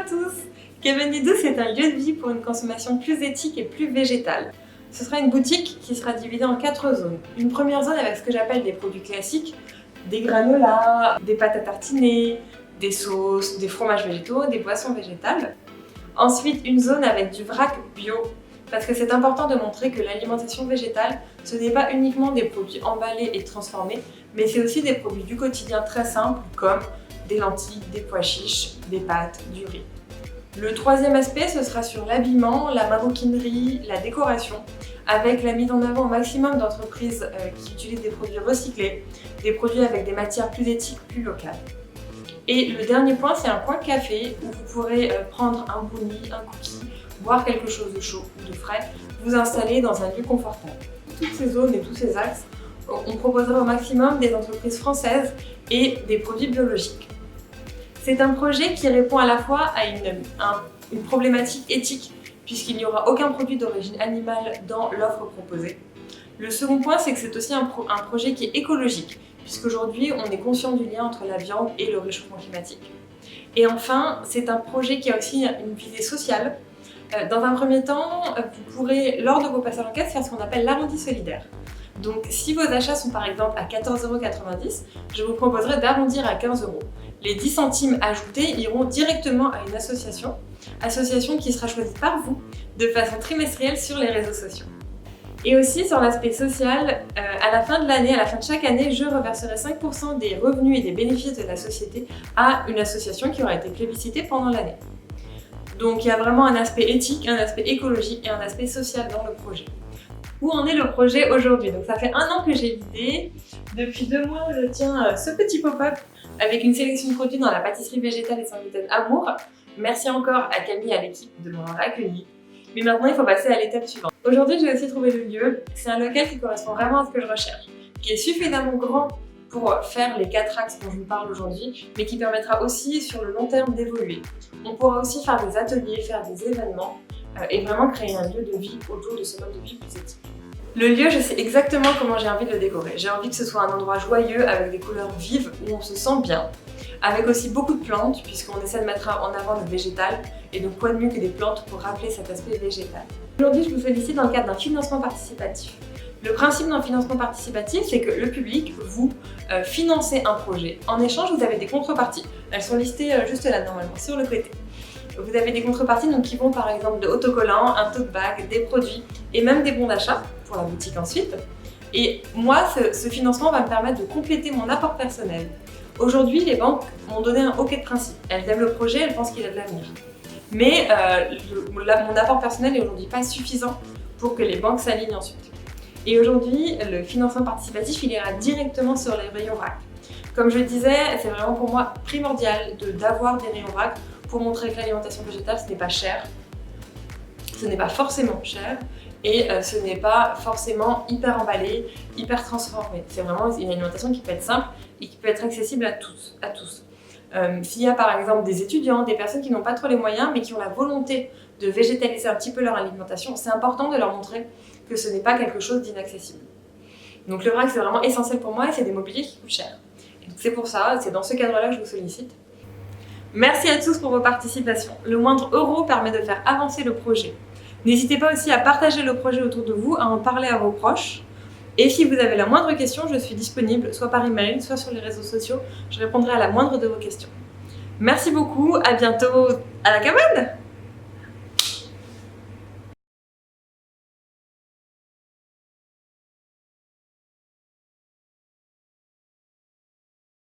tous! Kevenidou, c'est un lieu de vie pour une consommation plus éthique et plus végétale. Ce sera une boutique qui sera divisée en 4 zones. Une première zone avec ce que j'appelle des produits classiques, des granolas, des pâtes à tartiner, des sauces, des fromages végétaux, des boissons végétales. Ensuite, une zone avec du vrac bio, parce que c'est important de montrer que l'alimentation végétale, ce n'est pas uniquement des produits emballés et transformés, mais c'est aussi des produits du quotidien très simples comme des lentilles, des pois chiches, des pâtes, du riz. Le troisième aspect, ce sera sur l'habillement, la maroquinerie, la décoration, avec la mise en avant au maximum d'entreprises qui utilisent des produits recyclés, des produits avec des matières plus éthiques, plus locales. Et le dernier point, c'est un coin café où vous pourrez prendre un brownie, un cookie, boire quelque chose de chaud ou de frais, vous installer dans un lieu confortable. Toutes ces zones et tous ces axes, on proposera au maximum des entreprises françaises et des produits biologiques. C'est un projet qui répond à la fois à une problématique éthique, puisqu'il n'y aura aucun produit d'origine animale dans l'offre proposée. Le second point, c'est que c'est aussi un projet qui est écologique, puisqu'aujourd'hui, on est conscient du lien entre la viande et le réchauffement climatique. Et enfin, c'est un projet qui a aussi une visée sociale. Dans un premier temps, vous pourrez, lors de vos passages en caisse, faire ce qu'on appelle l'arrondi solidaire. Donc, si vos achats sont par exemple à 14,90 €, je vous proposerai d'arrondir à 15 €. Les 10 centimes ajoutés iront directement à une association qui sera choisie par vous de façon trimestrielle sur les réseaux sociaux. Et aussi sur l'aspect social, à la fin de l'année, à la fin de chaque année, je reverserai 5% des revenus et des bénéfices de la société à une association qui aura été plébiscitée pendant l'année. Donc il y a vraiment un aspect éthique, un aspect écologique et un aspect social dans le projet. Où en est le projet aujourd'hui? Donc ça fait 1 an que j'ai l'idée. Depuis 2 mois, je tiens ce petit pop-up avec une sélection de produits dans la pâtisserie végétale et sans gluten Amour. Merci encore à Camille et à l'équipe de m'avoir accueilli. Mais maintenant, il faut passer à l'étape suivante. Aujourd'hui, j'ai aussi trouvé le lieu. C'est un local qui correspond vraiment à ce que je recherche, qui est suffisamment grand pour faire les 4 axes dont je vous parle aujourd'hui, mais qui permettra aussi sur le long terme d'évoluer. On pourra aussi faire des ateliers, faire des événements et vraiment créer un lieu de vie autour de ce mode de vie plus éthique. Le lieu, je sais exactement comment j'ai envie de le décorer. J'ai envie que ce soit un endroit joyeux avec des couleurs vives où on se sent bien, avec aussi beaucoup de plantes puisqu'on essaie de mettre en avant le végétal et donc quoi de mieux que des plantes pour rappeler cet aspect végétal. Aujourd'hui, je vous sollicite dans le cadre d'un financement participatif. Le principe d'un financement participatif, c'est que le public, vous, financez un projet. En échange, vous avez des contreparties. Elles sont listées juste là, normalement, sur le côté. Vous avez des contreparties donc, qui vont par exemple de autocollants, un tote bag, des produits et même des bons d'achat pour la boutique ensuite. Et moi, ce financement va me permettre de compléter mon apport personnel. Aujourd'hui, les banques m'ont donné un OK de principe. Elles aiment le projet, elles pensent qu'il a de l'avenir. Mais mon apport personnel n'est aujourd'hui pas suffisant pour que les banques s'alignent ensuite. Et aujourd'hui, le financement participatif, il ira directement sur les rayons vrac. Comme je le disais, c'est vraiment pour moi primordial d'avoir des rayons vrac pour montrer que l'alimentation végétale, ce n'est pas cher, ce n'est pas forcément cher et ce n'est pas forcément hyper emballé, hyper transformé. C'est vraiment une alimentation qui peut être simple et qui peut être accessible à tous. S'il y a par exemple des étudiants, des personnes qui n'ont pas trop les moyens mais qui ont la volonté de végétaliser un petit peu leur alimentation, c'est important de leur montrer que ce n'est pas quelque chose d'inaccessible. Donc le vrac, c'est vraiment essentiel pour moi et c'est des mobiliers qui coûtent cher. Et donc c'est pour ça, c'est dans ce cadre-là que je vous sollicite. Merci à tous pour vos participations. Le moindre euro permet de faire avancer le projet. N'hésitez pas aussi à partager le projet autour de vous, à en parler à vos proches. Et si vous avez la moindre question, je suis disponible, soit par email, soit sur les réseaux sociaux. Je répondrai à la moindre de vos questions. Merci beaucoup, à bientôt à la cabane!